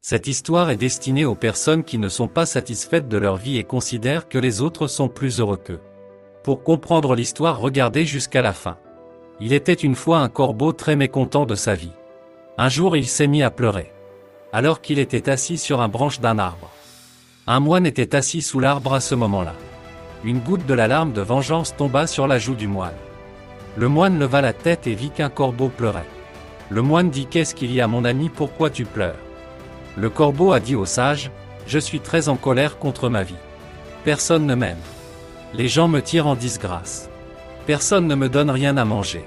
Cette histoire est destinée aux personnes qui ne sont pas satisfaites de leur vie et considèrent que les autres sont plus heureux qu'eux. Pour comprendre l'histoire, regardez jusqu'à la fin. Il était une fois un corbeau très mécontent de sa vie. Un jour, il s'est mis à pleurer. Alors qu'il était assis sur une branche d'un arbre. Un moine était assis sous l'arbre à ce moment-là. Une goutte de la larme de vengeance tomba sur la joue du moine. Le moine leva la tête et vit qu'un corbeau pleurait. Le moine dit: Qu'est-ce qu'il y a, mon ami, pourquoi tu pleures? Le corbeau a dit au sage: Je suis très en colère contre ma vie. Personne ne m'aime. Les gens me tirent en disgrâce. Personne ne me donne rien à manger.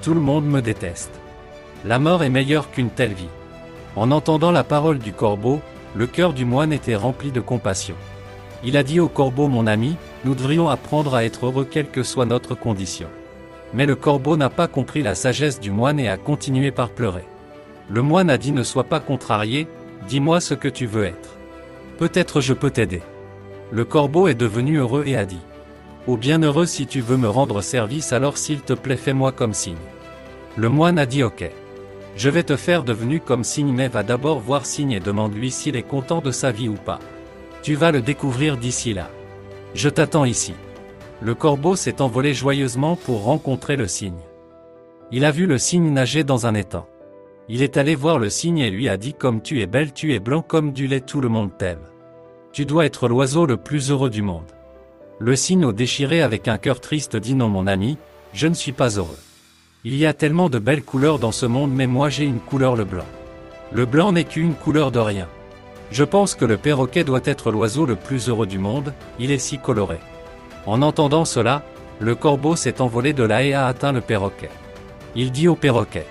Tout le monde me déteste. La mort est meilleure qu'une telle vie. En entendant la parole du corbeau, le cœur du moine était rempli de compassion. Il a dit au corbeau: Mon ami, nous devrions apprendre à être heureux quelle que soit notre condition. Mais le corbeau n'a pas compris la sagesse du moine et a continué par pleurer. Le moine a dit: Ne sois pas contrarié, dis-moi ce que tu veux être. Peut-être je peux t'aider. Le corbeau est devenu heureux et a dit: Ô bienheureux, si tu veux me rendre service, alors s'il te plaît fais-moi comme signe. Le moine a dit: Ok. Je vais te faire devenu comme signe, mais va d'abord voir signe et demande-lui s'il est content de sa vie ou pas. Tu vas le découvrir d'ici là. Je t'attends ici. Le corbeau s'est envolé joyeusement pour rencontrer le cygne. Il a vu le cygne nager dans un étang. Il est allé voir le cygne et lui a dit: Comme tu es belle, tu es blanc comme du lait, tout le monde t'aime. Tu dois être l'oiseau le plus heureux du monde. Le cygne, au déchiré avec un cœur triste, dit: Non mon ami, je ne suis pas heureux. Il y a tellement de belles couleurs dans ce monde, mais moi j'ai une couleur, le blanc. Le blanc n'est qu'une couleur de rien. Je pense que le perroquet doit être l'oiseau le plus heureux du monde, il est si coloré. En entendant cela, le corbeau s'est envolé de là et a atteint le perroquet. Il dit au perroquet: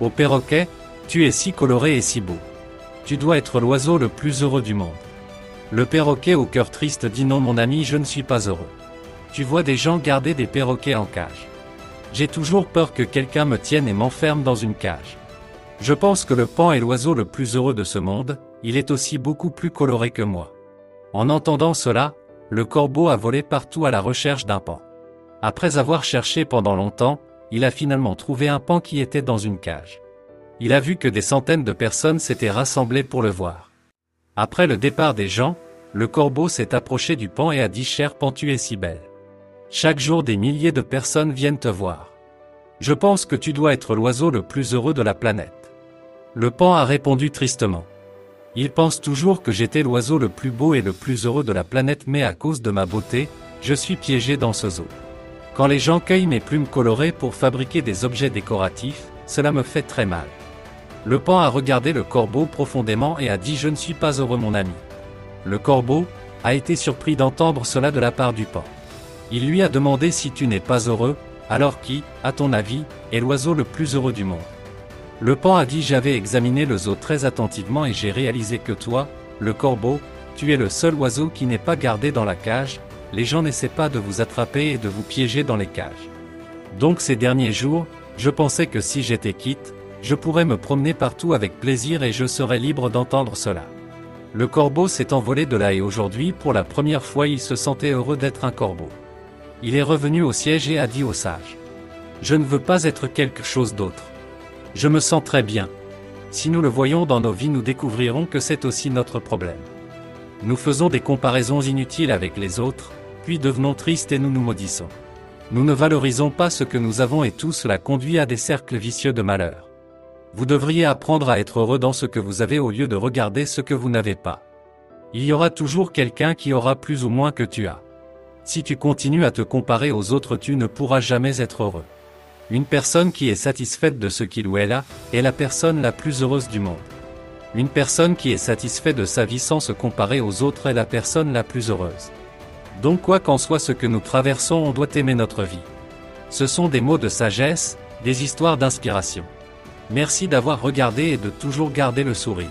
Ô perroquet, tu es si coloré et si beau. Tu dois être l'oiseau le plus heureux du monde. Le perroquet, au cœur triste, dit: Non mon ami, je ne suis pas heureux. Tu vois des gens garder des perroquets en cage. J'ai toujours peur que quelqu'un me tienne et m'enferme dans une cage. Je pense que le paon est l'oiseau le plus heureux de ce monde, il est aussi beaucoup plus coloré que moi. En entendant cela, le corbeau a volé partout à la recherche d'un paon. Après avoir cherché pendant longtemps, il a finalement trouvé un paon qui était dans une cage. Il a vu que des centaines de personnes s'étaient rassemblées pour le voir. Après le départ des gens, le corbeau s'est approché du paon et a dit: Cher paon, tu es si belle. Chaque jour des milliers de personnes viennent te voir. Je pense que tu dois être l'oiseau le plus heureux de la planète. Le paon a répondu tristement: Il pense toujours que j'étais l'oiseau le plus beau et le plus heureux de la planète, mais à cause de ma beauté, je suis piégé dans ce zoo. Quand les gens cueillent mes plumes colorées pour fabriquer des objets décoratifs, cela me fait très mal. Le paon a regardé le corbeau profondément et a dit: Je ne suis pas heureux mon ami. Le corbeau a été surpris d'entendre cela de la part du paon. Il lui a demandé: Si tu n'es pas heureux, alors qui, à ton avis, est l'oiseau le plus heureux du monde? Le paon a dit: J'avais examiné le zoo très attentivement et j'ai réalisé que toi, le corbeau, tu es le seul oiseau qui n'est pas gardé dans la cage. Les gens n'essaient pas de vous attraper et de vous piéger dans les cages. Donc ces derniers jours, je pensais que si j'étais quitte, je pourrais me promener partout avec plaisir et je serais libre d'entendre cela. Le corbeau s'est envolé de là et aujourd'hui, pour la première fois, il se sentait heureux d'être un corbeau. Il est revenu au siège et a dit au sage: Je ne veux pas être quelque chose d'autre. Je me sens très bien. Si nous le voyons dans nos vies, nous découvrirons que c'est aussi notre problème. Nous faisons des comparaisons inutiles avec les autres, puis devenons tristes et nous nous maudissons. Nous ne valorisons pas ce que nous avons et tout cela conduit à des cercles vicieux de malheur. Vous devriez apprendre à être heureux dans ce que vous avez au lieu de regarder ce que vous n'avez pas. Il y aura toujours quelqu'un qui aura plus ou moins que tu as. Si tu continues à te comparer aux autres, tu ne pourras jamais être heureux. Une personne qui est satisfaite de ce qu'il ou elle a, est la personne la plus heureuse du monde. Une personne qui est satisfaite de sa vie sans se comparer aux autres est la personne la plus heureuse. Donc quoi qu'en soit ce que nous traversons, on doit aimer notre vie. Ce sont des mots de sagesse, des histoires d'inspiration. Merci d'avoir regardé et de toujours garder le sourire.